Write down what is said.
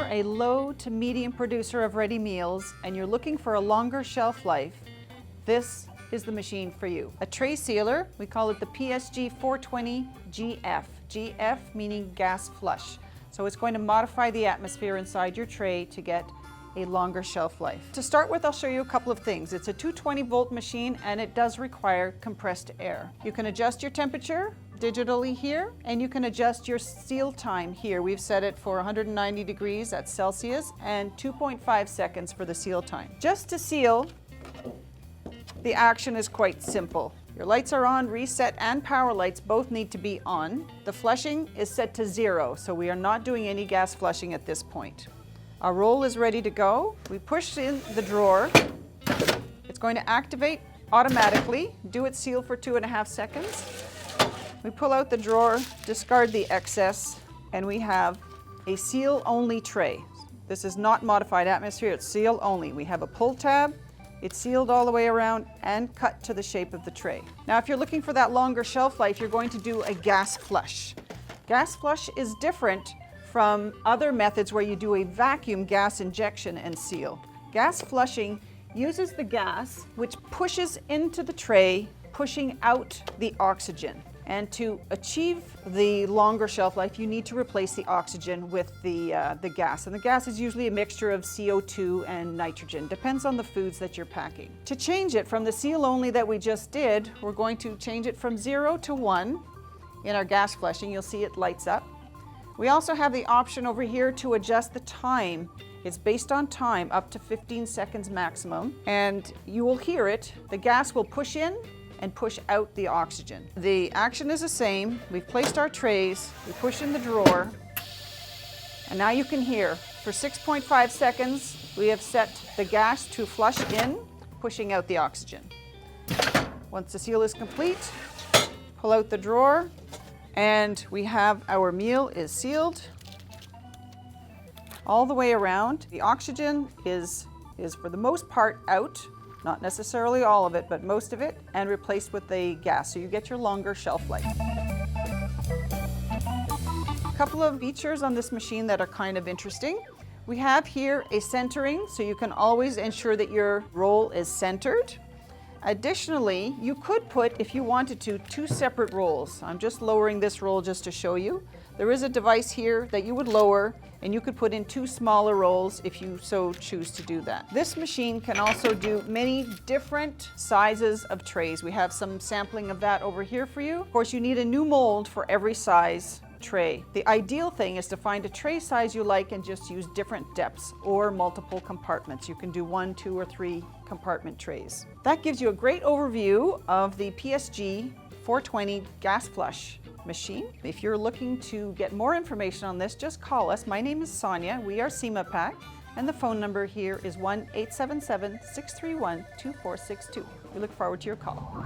you're a low to medium producer of ready meals and you're looking for a longer shelf life, this is the machine for you. A tray sealer, we call it the PSG420 GF. GF meaning gas flush. So it's going to modify the atmosphere inside your tray to get a longer shelf life. To start with, I'll show you a couple of things. It's a 220 volt machine and it does require compressed air. You can adjust your temperature digitally here, and you can adjust your seal time here. We've set it for 190 degrees at Celsius and 2.5 seconds for the seal time. Just to seal, the action is quite simple. Your lights are on, reset and power lights both need to be on. The flushing is set to 0, so we are not doing any gas flushing at this point. Our roll is ready to go. We push in the drawer. It's going to activate automatically. Do it seal for 2.5 seconds. We pull out the drawer, discard the excess, and we have a seal-only tray. This is not modified atmosphere, it's seal only. We have a pull tab, it's sealed all the way around and cut to the shape of the tray. Now, if you're looking for that longer shelf life, you're going to do a gas flush. Gas flush is different from other methods where you do a vacuum gas injection and seal. Gas flushing uses the gas, which pushes into the tray, pushing out the oxygen. And to achieve the longer shelf life, you need to replace the oxygen with the gas. And the gas is usually a mixture of CO2 and nitrogen. Depends on the foods that you're packing. To change it from the seal only that we just did, we're going to change it from 0 to 1 in our gas flushing. You'll see it lights up. We also have the option over here to adjust the time. It's based on time, up to 15 seconds maximum. And you will hear it. The gas will push in and push out the oxygen. The action is the same. We've placed our trays, we push in the drawer, and now you can hear, for 6.5 seconds, we have set the gas to flush in, pushing out the oxygen. Once the seal is complete, pull out the drawer, and we have our meal is sealed all the way around. The oxygen is for the most part out, not necessarily all of it, but most of it, and replaced with the gas, so you get your longer shelf life. A couple of features on this machine that are kind of interesting. We have here a centering, so you can always ensure that your roll is centered. Additionally, you could put, if you wanted to, 2 separate rolls. I'm just lowering this roll just to show you. There is a device here that you would lower, and you could put in 2 smaller rolls if you so choose to do that. This machine can also do many different sizes of trays. We have some sampling of that over here for you. Of course, you need a new mold for every size tray. The ideal thing is to find a tray size you like and just use different depths or multiple compartments. You can do 1, 2, or 3 compartment trays. That gives you a great overview of the PSG420 gas flush machine. If you're looking to get more information on this, just call us. My name is Sonia. We are CiMa-Pak, and the phone number here is 1-877-631-2462. We look forward to your call.